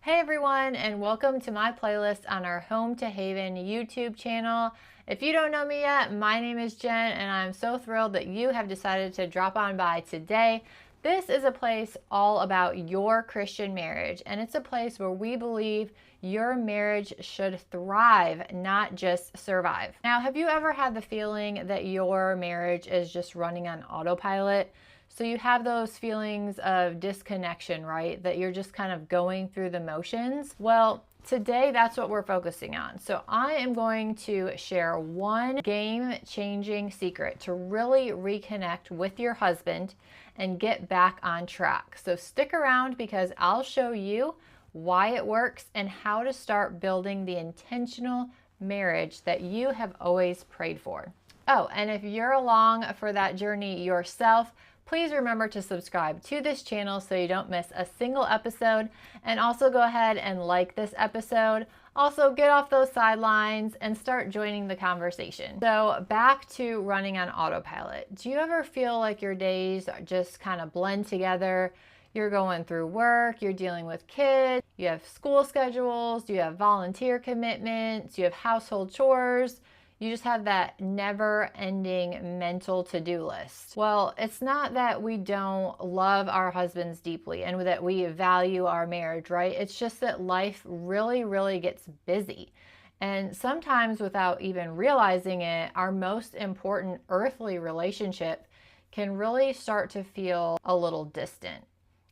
Hey everyone, and welcome to my playlist on our Home to Haven YouTube channel. If you don't know me yet, my name is Jen, and I'm so thrilled that you have decided to drop on by today. This is a place all about your Christian marriage, and it's a place where we believe your marriage should thrive, not just survive. Now, have you ever had the feeling that your marriage is just running on autopilot? So you have those feelings of disconnection, right? That you're just kind of going through the motions. Well, today that's what we're focusing on. So I am going to share one game-changing secret to really reconnect with your husband and get back on track. So stick around because I'll show you why it works and how to start building the intentional marriage that you have always prayed for. Oh, and if you're along for that journey yourself, please remember to subscribe to this channel so you don't miss a single episode, and also go ahead and like this episode. Also, get off those sidelines and start joining the conversation. So back to running on autopilot. Do you ever feel like your days just kind of blend together? You're going through work, you're dealing with kids, you have school schedules, you have volunteer commitments, you have household chores. You just have that never-ending mental to-do list. Well, it's not that we don't love our husbands deeply and that we value our marriage, right? It's just that life really gets busy. And sometimes without even realizing it, our most important earthly relationship can really start to feel a little distant.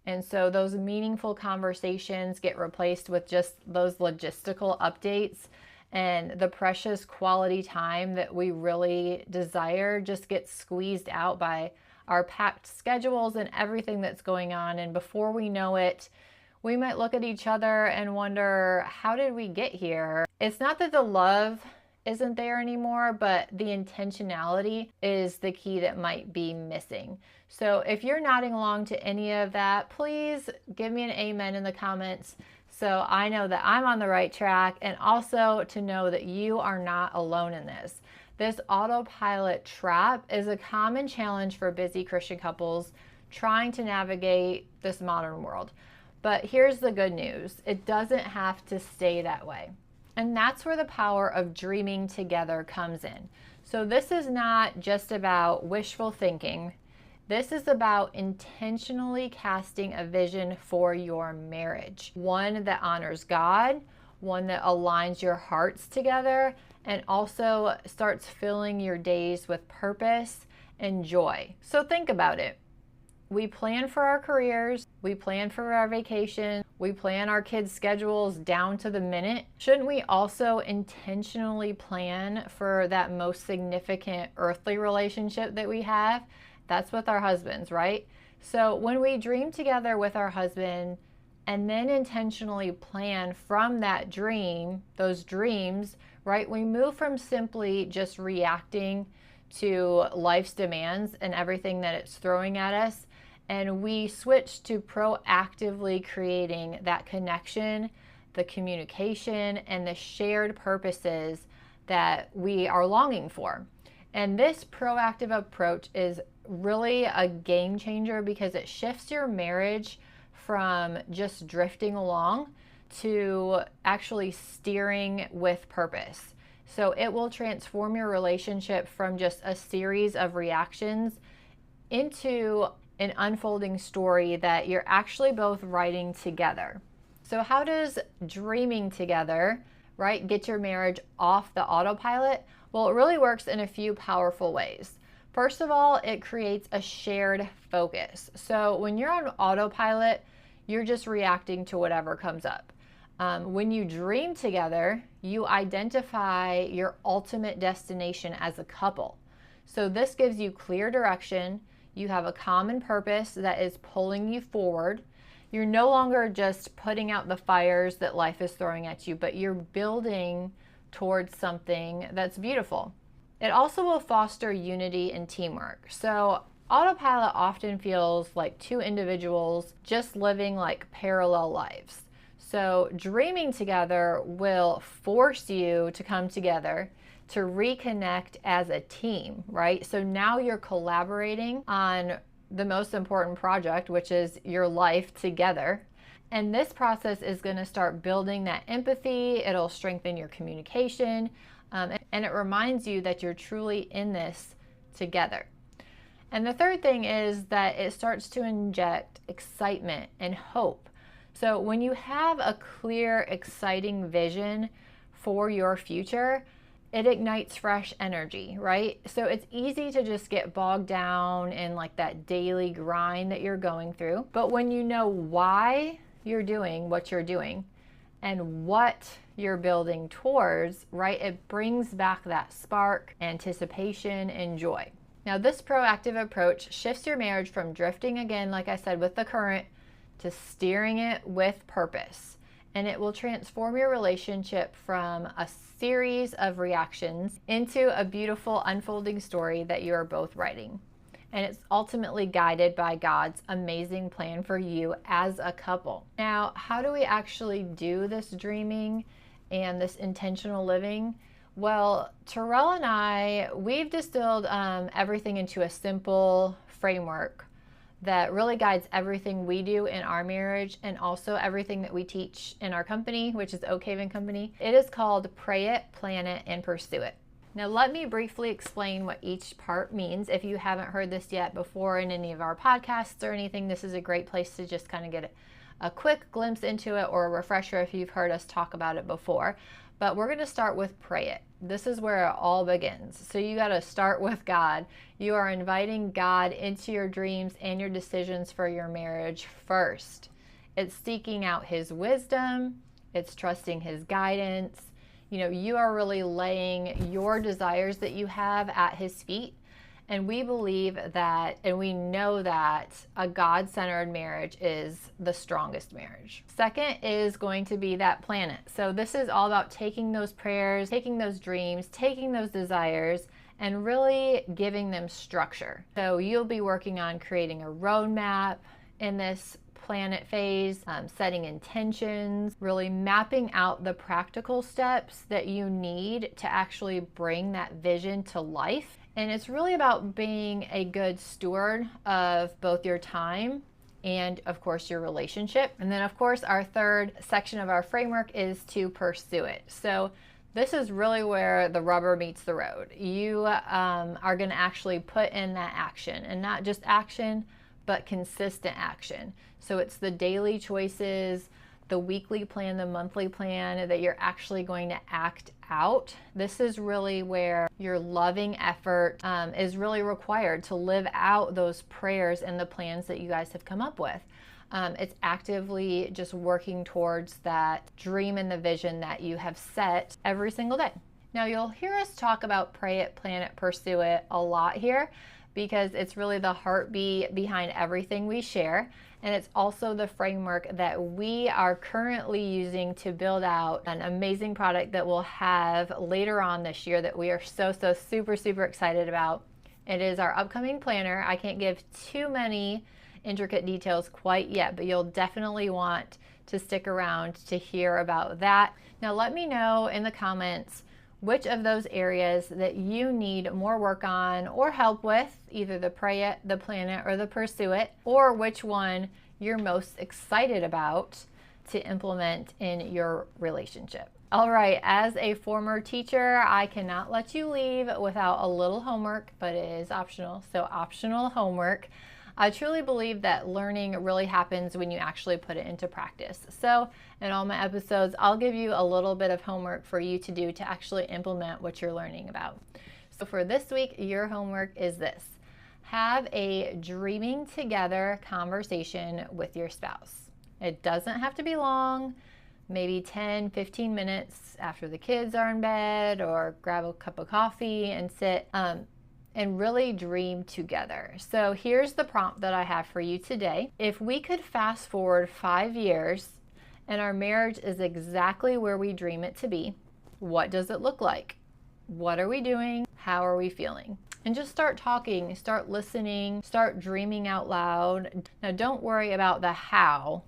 And so those meaningful conversations get replaced with just those logistical updates, and the precious quality time that we really desire just gets squeezed out by our packed schedules and everything that's going on. And before we know it, we might look at each other and wonder, how did we get here? It's not that the love isn't there anymore, but the intentionality is the key that might be missing. So if you're nodding along to any of that, please give me an amen in the comments, so I know that I'm on the right track, and also to know that you are not alone in this. This autopilot trap is a common challenge for busy Christian couples trying to navigate this modern world. But here's the good news. It doesn't have to stay that way. And that's where the power of dreaming together comes in. So this is not just about wishful thinking. This is about intentionally casting a vision for your marriage. One that honors God, one that aligns your hearts together, and also starts filling your days with purpose and joy. So think about it. We plan for our careers, we plan for our vacation, we plan our kids' schedules down to the minute. Shouldn't we also intentionally plan for that most significant earthly relationship that we have? That's with our husbands, right? So when we dream together with our husband and then intentionally plan from that dream, those dreams, right? We move from simply just reacting to life's demands and everything that it's throwing at us, and we switch to proactively creating that connection, the communication, and the shared purposes that we are longing for. And this proactive approach is really a game changer because it shifts your marriage from just drifting along to actually steering with purpose. So it will transform your relationship from just a series of reactions into an unfolding story that you're actually both writing together. So how does dreaming together, right, get your marriage off the autopilot? Well, it really works in a few powerful ways. First of all, it creates a shared focus. So when you're on autopilot, you're just reacting to whatever comes up. When you dream together, you identify your ultimate destination as a couple. So this gives you clear direction. You have a common purpose that is pulling you forward. You're no longer just putting out the fires that life is throwing at you, but you're building towards something that's beautiful. It also will foster unity and teamwork. So autopilot often feels like two individuals just living like parallel lives. So dreaming together will force you to come together to reconnect as a team, right? So now you're collaborating on the most important project, which is your life together. And this process is going to start building that empathy. It'll strengthen your communication, and it reminds you that you're truly in this together. And the third thing is that it starts to inject excitement and hope. So when you have a clear, exciting vision for your future, it ignites fresh energy, right? So it's easy to just get bogged down in like that daily grind that you're going through. But when you know why you're doing what you're doing and what you're building towards, right, it brings back that spark, anticipation, and joy. Now, this proactive approach shifts your marriage from drifting again, like I said, with the current, to steering it with purpose. And it will transform your relationship from a series of reactions into a beautiful unfolding story that you are both writing. And it's ultimately guided by God's amazing plan for you as a couple. Now, how do we actually do this dreaming and this intentional living? Well, Terrell and I, we've distilled everything into a simple framework that really guides everything we do in our marriage and also everything that we teach in our company, which is Oak Haven Company. It is called Pray It, Plan It, and Pursue It. Now, let me briefly explain what each part means. If you haven't heard this yet before in any of our podcasts or anything, this is a great place to just kind of get a quick glimpse into it, or a refresher if you've heard us talk about it before. But we're going to start with Pray It. This is where it all begins. So you got to start with God. You are inviting God into your dreams and your decisions for your marriage first. It's seeking out His wisdom. It's trusting His guidance. You know, you are really laying your desires that you have at His feet. And we believe that, and we know that a God-centered marriage is the strongest marriage. Second is going to be that plan it. So this is all about taking those prayers, taking those dreams, taking those desires, and really giving them structure. So you'll be working on creating a roadmap in this planet phase, setting intentions, really mapping out the practical steps that you need to actually bring that vision to life. And it's really about being a good steward of both your time and, of course, your relationship. And then, of course, our third section of our framework is to pursue it. So this is really where the rubber meets the road. You are going to actually put in that action, and not just action, but consistent action. So it's the daily choices, the weekly plan, the monthly plan that you're actually going to act out. This is really where your loving effort is really required to live out those prayers and the plans that you guys have come up with. It's actively just working towards that dream and the vision that you have set every single day. Now, you'll hear us talk about Pray It, Plan It, Pursue It a lot here, because it's really the heartbeat behind everything we share. And it's also the framework that we are currently using to build out an amazing product that we'll have later on this year that we are so super excited about. It is our upcoming planner. I can't give too many intricate details quite yet, but you'll definitely want to stick around to hear about that. Now, let me know in the comments which of those areas that you need more work on or help with, either the Pray It, the Plan It, or the Pursue It, or which one you're most excited about to implement in your relationship. All right, as a former teacher, I cannot let you leave without a little homework, but it is optional, so optional homework. I truly believe that learning really happens when you actually put it into practice. So in all my episodes, I'll give you a little bit of homework for you to do to actually implement what you're learning about. So for this week, your homework is this: have a dreaming together conversation with your spouse. It doesn't have to be long, maybe 10, 15 minutes after the kids are in bed, or grab a cup of coffee and sit and really dream together. So here's the prompt that I have for you today. If we could fast forward 5 years and our marriage is exactly where we dream it to be, what does it look like? What are we doing? How are we feeling? And just start talking, start listening, start dreaming out loud. Now, don't worry about the how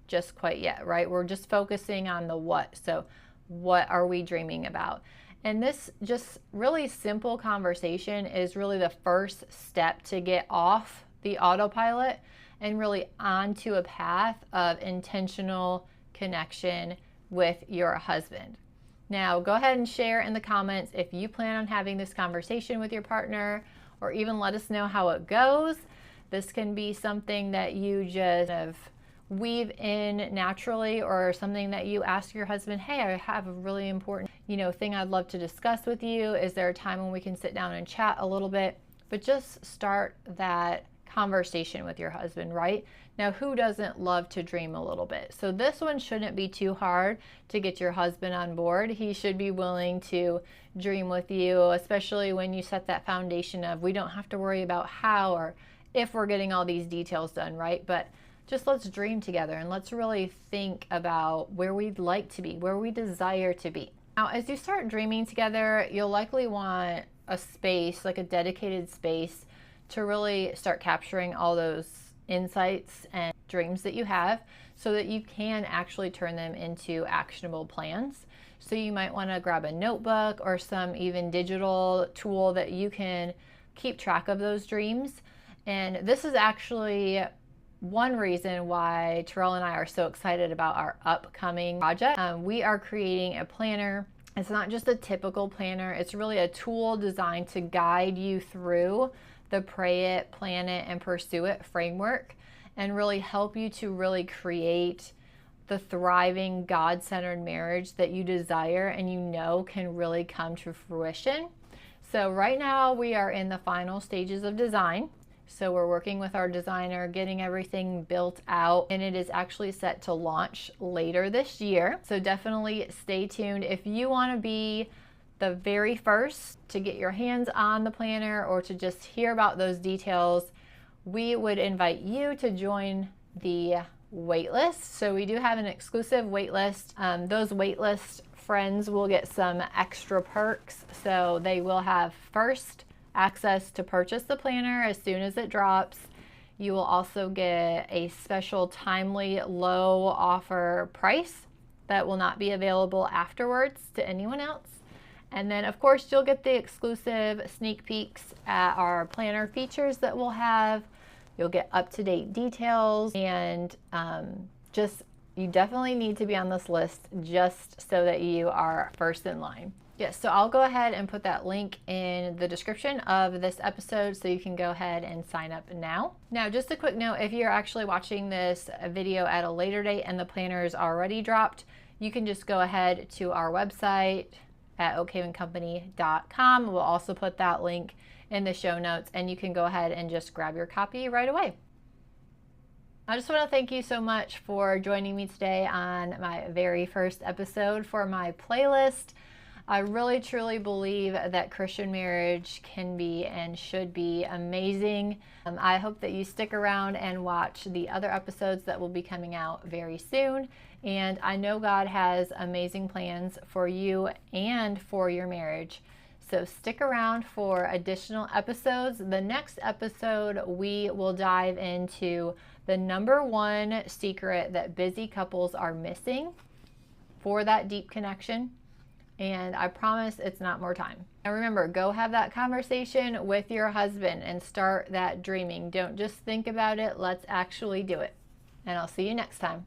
just quite yet, right? We're just focusing on the what. So what are we dreaming about? And this just really simple conversation is really the first step to get off the autopilot and really onto a path of intentional connection with your husband. Now, go ahead and share in the comments if you plan on having this conversation with your partner, or even let us know how it goes. This can be something that you just weave in naturally, or something that you ask your husband, hey, I have a really important, thing I'd love to discuss with you. Is there a time when we can sit down and chat a little bit? But just start that conversation with your husband, right? Now, who doesn't love to dream a little bit? So this one shouldn't be too hard to get your husband on board. He should be willing to dream with you, especially when you set that foundation of, we don't have to worry about how or if we're getting all these details done, right? But just let's dream together, and let's really think about where we'd like to be, where we desire to be. Now, as you start dreaming together, you'll likely want a space, like a dedicated space, to really start capturing all those insights and dreams that you have, so that you can actually turn them into actionable plans. So you might want to grab a notebook or some even digital tool that you can keep track of those dreams. And this is actually one reason why Terrell and I are so excited about our upcoming project. We are creating a planner. It's not just a typical planner. It's really a tool designed to guide you through the Pray It, Plan It, and Pursue It framework, and really help you to really create the thriving, God-centered marriage that you desire and can really come to fruition. So right now we are in the final stages of design. So we're working with our designer, getting everything built out, and it is actually set to launch later this year. So definitely stay tuned. If you want to be the very first to get your hands on the planner, or to just hear about those details, we would invite you to join the waitlist. So we do have an exclusive waitlist. Those waitlist friends will get some extra perks. So they will have first access to purchase the planner as soon as it drops. You will also get a special timely low offer price that will not be available afterwards to anyone else. And then of course you'll get the exclusive sneak peeks at our planner features that we'll have. You'll get up-to-date details, and you definitely need to be on this list just so that you are first in line. Yes, so I'll go ahead and put that link in the description of this episode so you can go ahead and sign up now. Now, just a quick note, if you're actually watching this video at a later date and the planner is already dropped, you can just go ahead to our website at oakhavencompany.com. We'll also put that link in the show notes, and you can go ahead and just grab your copy right away. I just want to thank you so much for joining me today on my very first episode for my playlist. I really truly believe that Christian marriage can be and should be amazing. I hope that you stick around and watch the other episodes that will be coming out very soon. And I know God has amazing plans for you and for your marriage. So stick around for additional episodes. The next episode, we will dive into the #1 secret that busy couples are missing for that deep connection. And I promise it's not more time. And remember, go have that conversation with your husband and start that dreaming. Don't just think about it, let's actually do it. And I'll see you next time.